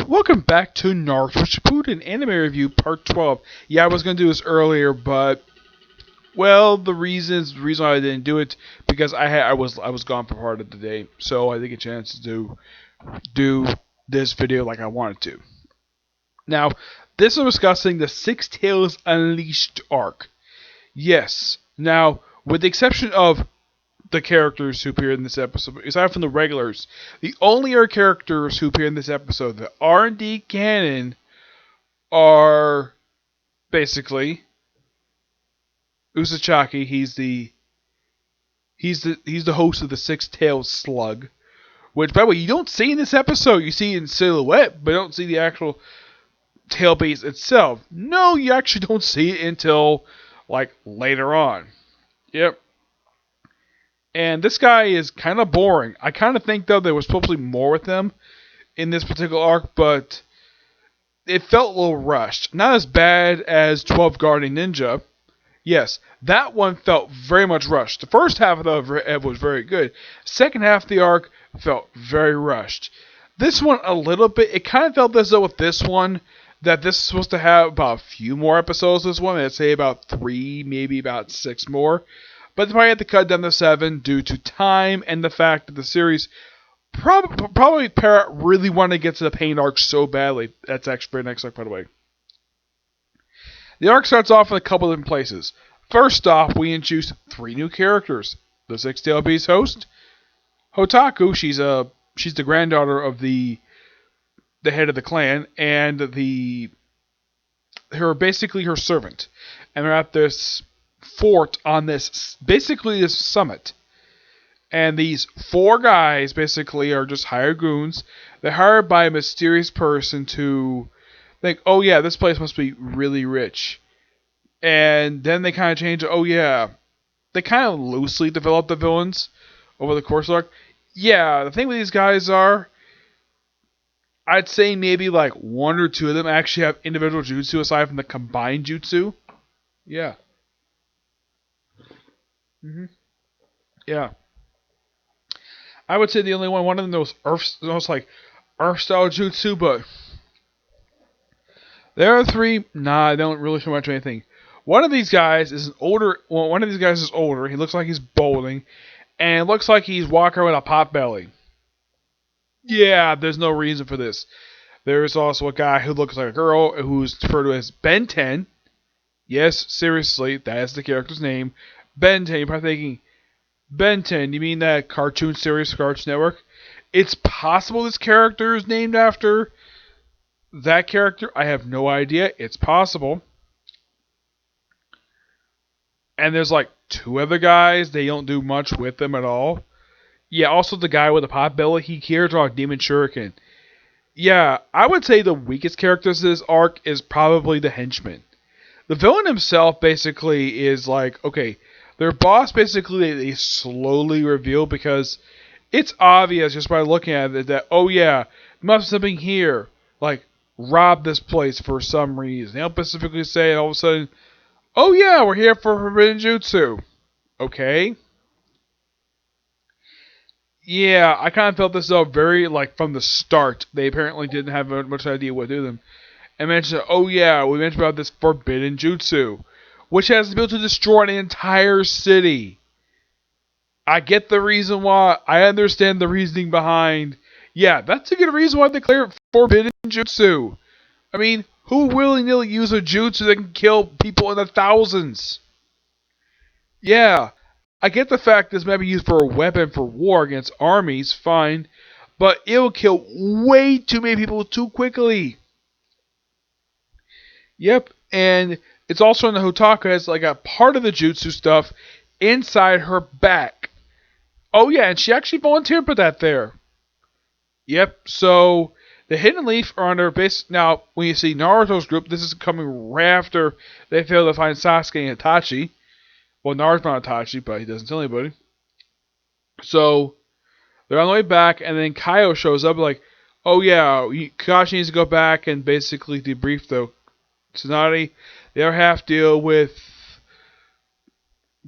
Welcome back to Naruto Shippuden Anime Review Part 12. Yeah, I was going to do this earlier, but the reason why I didn't do it because I was gone for part of the day, so I didn't get a chance to do this video like I wanted to. Now, this is discussing the Six Tails Unleashed arc. Yes. Now, with the exception of the characters who appear in this episode, aside from the regulars, the only other characters who appear in this episode that R&D canon are basically Usachaki. He's the host of the Six-Tailed Slug, which, by the way, you don't see in this episode. You see in silhouette, but you don't see the actual tail base itself. No, you actually don't see it until like later on. Yep. And this guy is kind of boring. I kind of think, though, there was probably more with him in this particular arc, but it felt a little rushed. Not as bad as 12 Guardian Ninja. Yes, that one felt very much rushed. The first half of the was very good. Second half of the arc felt very rushed. This one, a little bit. It kind of felt as though with this one, that this is supposed to have about a few more episodes. This one, I'd say about 3, maybe about 6 more. But they probably had to cut down to 7 due to time and the fact that the series probably Parrot really wanted to get to the Pain arc so badly. That's actually very next arc, by the way. The arc starts off in a couple of different places. First off, we introduce 3 new characters. The Six-Tailed Beast host, Hotaku. She's the granddaughter of the head of the clan, and basically her servant. And they're at this fort on this summit, and these 4 guys basically are just hired goons. They're hired by a mysterious person to think, oh yeah, this place must be really rich, and then they kind of change it. Oh yeah, they kind of loosely develop the villains over the course of the arc. Yeah, the thing with these guys are, I'd say maybe like 1 or 2 of them actually have individual jutsu aside from the combined jutsu. Yeah. Yeah. I would say the only one of them knows Earth style jutsu, but there are 3. Nah, I don't really show much of anything. One of these guys is older. He looks like he's balding, and it looks like he's walking around with a pot belly. Yeah, there's no reason for this. There is also a guy who looks like a girl who's referred to as Ben 10. Yes, seriously, that is the character's name. Ben 10. You're probably thinking, Ben 10, you mean that cartoon series for Cartoon Network? It's possible this character is named after that character. I have no idea. It's possible. And there's like 2 other guys. They don't do much with them at all. Yeah, also the guy with the pot belly. He cares about Demon Shuriken. Yeah, I would say the weakest characters in this arc is probably the henchman. The villain himself basically is like, okay, their boss basically they slowly reveal because it's obvious just by looking at it that, oh yeah, there must be something here. Like, rob this place for some reason. They don't specifically say it all of a sudden, oh yeah, we're here for Forbidden Jutsu. Okay. Yeah, I kind of felt this though very, like, from the start. They apparently didn't have much idea what to do with them. And mentioned, oh yeah, we mentioned about this Forbidden Jutsu, which has the ability to destroy an entire city. I get the reason why. I understand the reasoning behind. Yeah, that's a good reason why they declare it Forbidden Jutsu. I mean, who willy-nilly use a jutsu that can kill people in the thousands? Yeah, I get the fact this might be used for a weapon for war against armies, fine, but it'll kill way too many people too quickly. Yep, and it's also in the Hotaku has like a part of the jutsu stuff inside her back. Oh yeah, and she actually volunteered for that there. Yep, so the Hidden Leaf are on their base. Now, when you see Naruto's group, this is coming right after they fail to find Sasuke and Itachi. Well, Naruto's not Itachi, but he doesn't tell anybody. So, they're on the way back, and then Kaio shows up like, oh yeah, Kakashi needs to go back and basically debrief the Tsunade. The other half deal with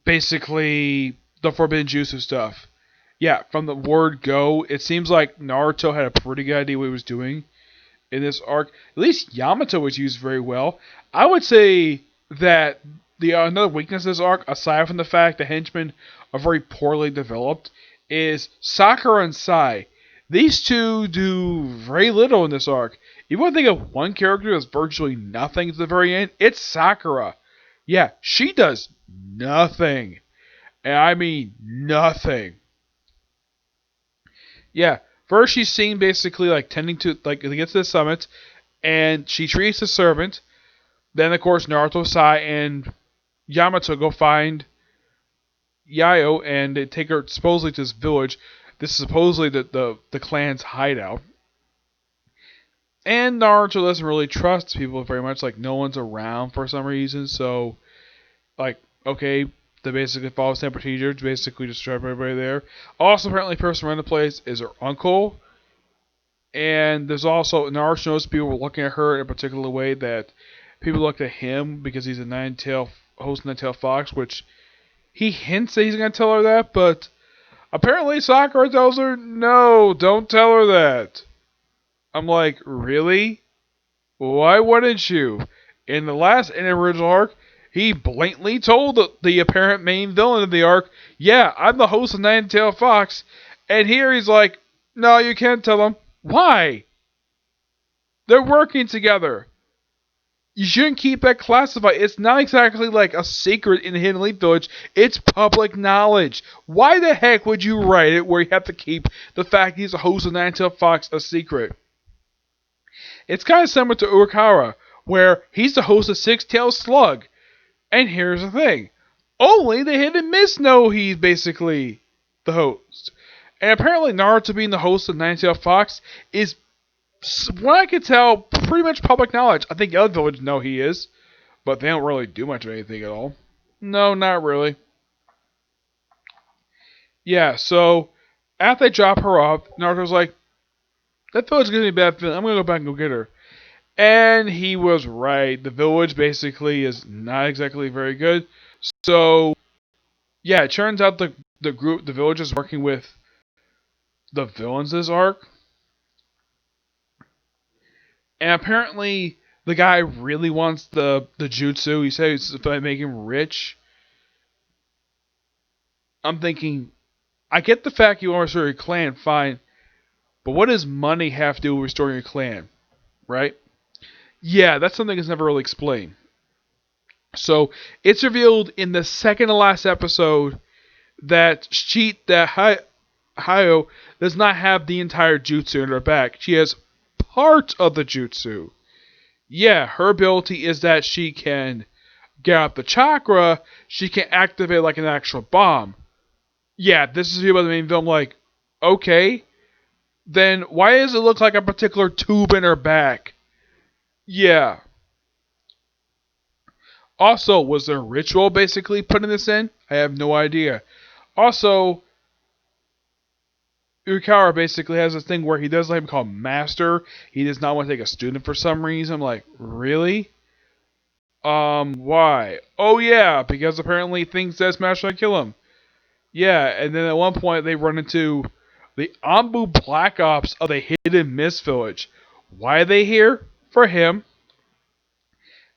basically the Forbidden Jutsu stuff. Yeah, from the word go, it seems like Naruto had a pretty good idea what he was doing. in this arc. At least Yamato was used very well. I would say that the another weakness of this arc, aside from the fact the henchmen are very poorly developed, is Sakura and Sai. These two do very little in this arc. You want to think of one character that's virtually nothing to the very end? It's Sakura. Yeah, she does nothing. And I mean nothing. Yeah, first she's seen basically like tending to like to get to the summit, and she treats the servant. Then of course Naruto, Sai, and Yamato go find Yayo and they take her supposedly to this village. This is supposedly the clan's hideout. And Naruto doesn't really trust people very much. Like no one's around for some reason. So like okay, they basically follow standard procedures. Basically just trap everybody there. Also apparently the person running the place is her uncle. And there's also Naruto knows people were looking at her in a particular way that people looked at him because he's a host of Nine-Tail Fox, which he hints that he's going to tell her that, but apparently Sakura tells her, no, don't tell her that. I'm like, really? Why wouldn't you? In the original arc, he blatantly told the apparent main villain of the arc, yeah, I'm the host of Nine-Tail Fox, and here he's like, no, you can't tell him. Why? They're working together. You shouldn't keep that classified. It's not exactly like a secret in the Hidden Leaf Village. It's public knowledge. Why the heck would you write it where you have to keep the fact he's a host of Nine-Tail Fox a secret? It's kind of similar to Urakawa, where he's the host of Six-Tailed Slug. And here's the thing. Only the Hidden Mist know he's basically the host. And apparently Naruto being the host of Nine-Tail Fox is, what I can tell, pretty much public knowledge. I think the other villages know he is, but they don't really do much of anything at all. No, not really. Yeah, so after they drop her off, Naruto's like, that village gives me a bad feeling. I'm going to go back and go get her. And he was right. The village basically is not exactly very good. So, yeah, it turns out the village is working with the villains this arc. And apparently, the guy really wants the jutsu. He says it's going to make him rich. I'm thinking, I get the fact you want to restore your clan, fine. But what does money have to do with restoring your clan? Right? Yeah, that's something that's never really explained. So, it's revealed in the second to last episode that Hayo does not have the entire jutsu in her back. She has part of the jutsu. Yeah, her ability is that she can get out the chakra, she can activate like an actual bomb. Yeah, this is revealed by the main villain. Like, okay, then why does it look like a particular tube in her back? Yeah. Also, was there a ritual basically putting this in? I have no idea. Also, Urakawa basically has this thing where he does like him called master. He does not want to take a student for some reason. I'm like, really? Why? Oh yeah, because apparently he thinks that master might kill him. Yeah, and then at one point they run into the Ambu Black Ops of the Hidden Mist Village. Why are they here? For him.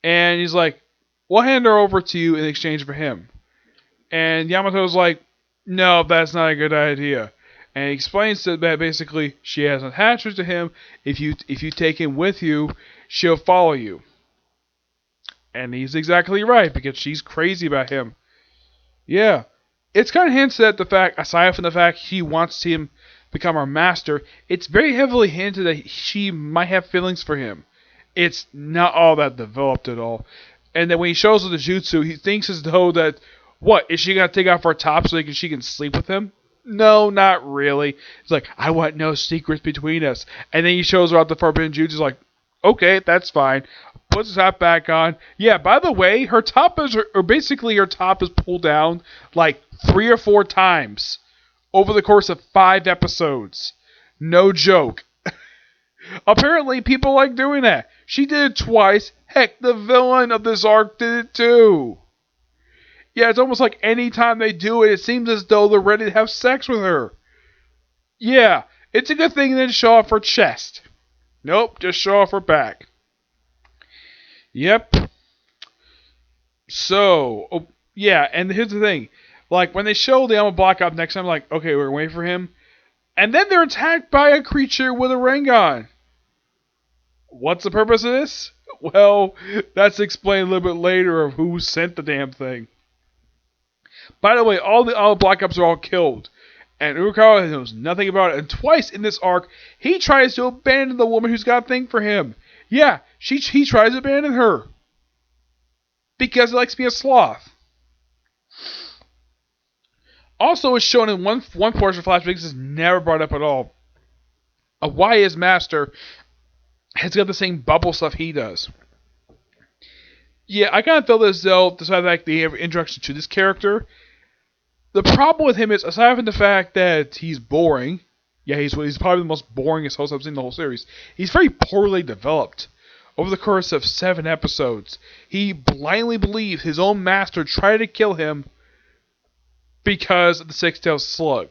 And he's like, we'll hand her over to you in exchange for him. And Yamato's like, no, that's not a good idea. And he explains that basically she has an attachment to him. If you take him with you, she'll follow you. And he's exactly right, because she's crazy about him. Yeah. It's kind of hinted at the fact, aside from the fact he wants him to become our master, it's very heavily hinted that she might have feelings for him. It's not all that developed at all. And then when he shows her the jutsu, he thinks as though that, what, is she going to take off her top so she can sleep with him? No, not really. It's like, I want no secrets between us. And then he shows her out the forbidden jutsu. He's like, okay, that's fine. Puts his hat back on. Yeah, by the way, her top is pulled down like 3 or 4 times over the course of 5 episodes. No joke. Apparently, people like doing that. She did it twice. Heck, the villain of this arc did it too. Yeah, it's almost like any time they do it, it seems as though they're ready to have sex with her. Yeah, it's a good thing they didn't show off her chest. Nope, just show off her back. Yep. So, yeah, and here's the thing. Like, when they show the Alma Black Ops next time, like, okay, we're waiting for him. And then they're attacked by a creature with a ring on. What's the purpose of this? Well, that's explained a little bit later of who sent the damn thing. By the way, all the Black Ops are all killed. And Urakawa knows nothing about it. And twice in this arc, he tries to abandon the woman who's got a thing for him. Yeah, he tries to abandon her. Because he likes to be a sloth. Also, it's shown in one portion of flashbacks is never brought up at all. Why his master has got the same bubble stuff he does. Yeah, I kind of feel as though, despite the fact they have introduction to this character, the problem with him is, aside from the fact that he's boring, yeah, he's probably the most boringest host I've seen in the whole series, he's very poorly developed. Over the course of 7 episodes, he blindly believes his own master tried to kill him because of the six-tailed slug.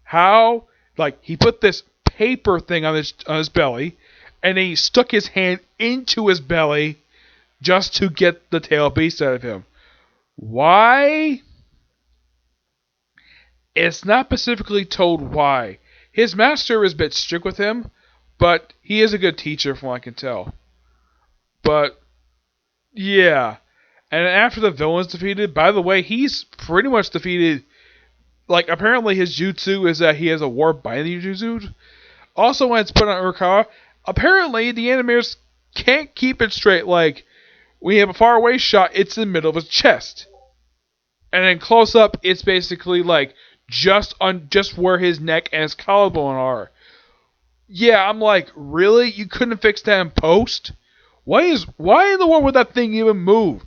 How? Like, he put this paper thing on his belly, and he stuck his hand into his belly just to get the tail beast out of him. Why? It's not specifically told why. His master is a bit strict with him, but he is a good teacher from what I can tell. But, yeah. And after the villain's defeated, by the way, he's pretty much defeated. Like, apparently his jutsu is that he has a warp binding jutsu. Also, when it's put on Urakawa, apparently the animators can't keep it straight. Like, when you have a far away shot, it's in the middle of his chest. And then close up, it's basically like just where his neck and his collarbone are. Yeah, I'm like, really? You couldn't fix that in post? Why in the world would that thing even move?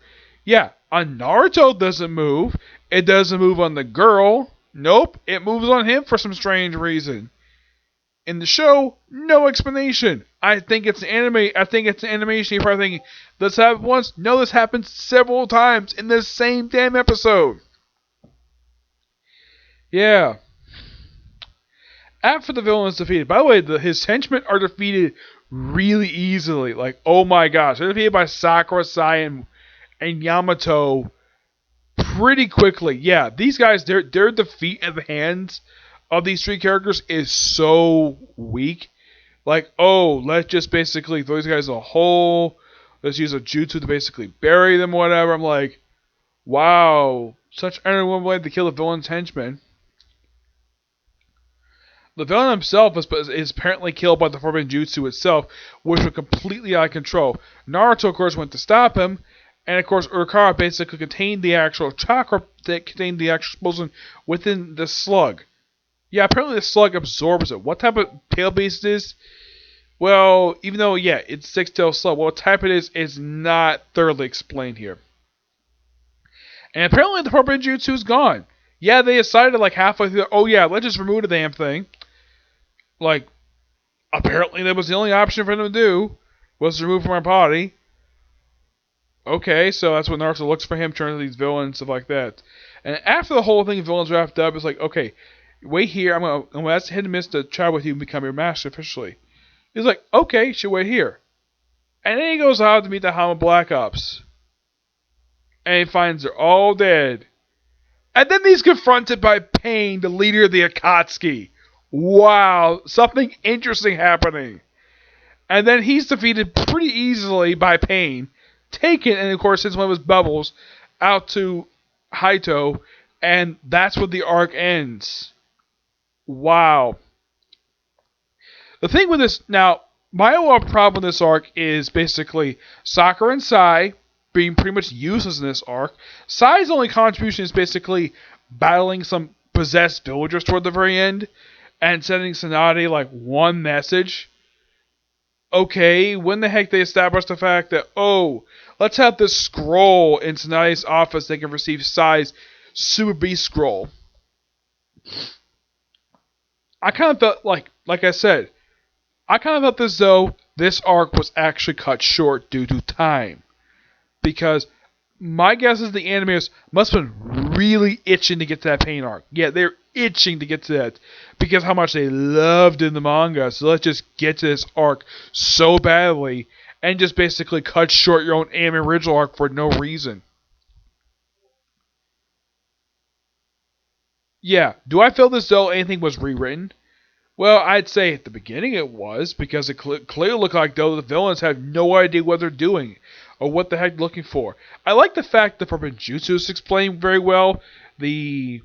Yeah, on Naruto doesn't move. It doesn't move on the girl. Nope, it moves on him for some strange reason. In the show, no explanation. I think it's an anime. I think it's an animation. You're probably thinking, this happened once? No, this happened several times in the same damn episode. Yeah. After the villain is defeated, by the way, his henchmen are defeated really easily. Like, oh my gosh, they're defeated by Sakura, Sai, and Yamato pretty quickly. Yeah, these guys, their defeat at the hands of these 3 characters is so weak. Like, oh, let's just basically throw these guys a hole. Let's use a jutsu to basically bury them, whatever. I'm like, wow, such underwhelming way to kill the villain's henchmen. The villain himself is apparently killed by the Forbidden Jutsu itself, which was completely out of control. Naruto, of course, went to stop him, and of course, Urakawa basically contained the actual chakra that contained the actual explosion within the slug. Yeah, apparently the slug absorbs it. What type of tail beast it is? Well, even though, yeah, it's six-tailed slug, what type it is not thoroughly explained here. And apparently the Forbidden Jutsu is gone. Yeah, they decided like halfway through, oh yeah, let's just remove the damn thing. Like, apparently that was the only option for them to do, was to remove from our body. Okay, so that's when Naruto looks for him, turns to these villains and stuff like that. And after the whole thing of villains wrapped up, it's like, okay, wait here, I'm gonna ask Hidden Mist to travel with you and become your master officially. He's like, okay, she'll wait here. And then he goes out to meet the Hama Black Ops. And he finds they're all dead. And then he's confronted by Pain, the leader of the Akatsuki. Wow, something interesting happening. And then he's defeated pretty easily by Pain, taken, and of course, since one of his bubbles, out to Haito, and that's where the arc ends. Wow. The thing with this, now, my overall problem with this arc is basically Sakura and Sai being pretty much useless in this arc. Sai's only contribution is basically battling some possessed villagers toward the very end and sending Tsunade like one message. Okay, when the heck they established the fact that, oh, let's have this scroll in Tsunade's office that can receive Sai's Super Beast scroll. I kind of felt like I said, I kind of felt as though this arc was actually cut short due to time. Because my guess is the animators must have been really itching to get to that Pain arc. Yeah, they're itching to get to that because how much they loved in the manga. So let's just get to this arc so badly and just basically cut short your own anime original arc for no reason. Yeah, do I feel as though anything was rewritten? Well, I'd say at the beginning it was, because it clearly looked like though the villains have no idea what they're doing, or what the heck they're looking for. I like the fact that Forbidden Jutsu is explained very well. The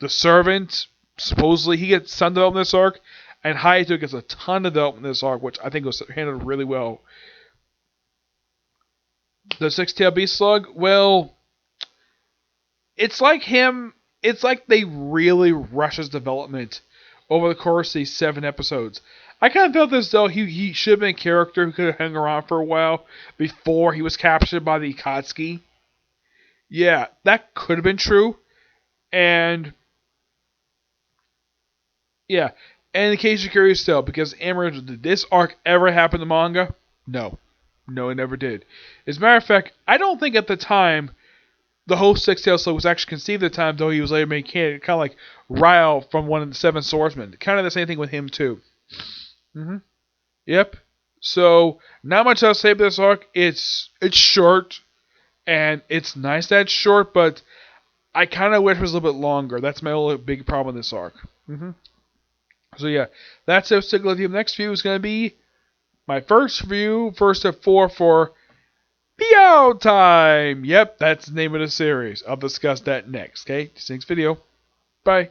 servant, supposedly, he gets some development in this arc, and Hayato gets a ton of development in this arc, which I think was handled really well. The Six-Tailed Beast Slug, well, it's like him, it's like they really rush his development over the course of these 7 episodes. I kind of felt as though he should have been a character who could have hung around for a while before he was captured by the Akatsuki. Yeah, that could have been true. And, yeah. And in case you're curious still, because Amber, did this arc ever happen in the manga? No. No, it never did. As a matter of fact, I don't think at the time the whole Six-Tailed Slug was actually conceived at the time, though he was later made canon, kind of like Ryle from one of the Seven Swordsmen. Kind of the same thing with him, too. Yep. So, not much else to say about this arc. It's short, and it's nice that it's short, but I kind of wish it was a little bit longer. That's my only big problem with this arc. So, yeah. That's it. Stick with you. The next view is going to be my first view, first of 4 for Meow Time! Yep, that's the name of the series. I'll discuss that next, okay? See you next video. Bye.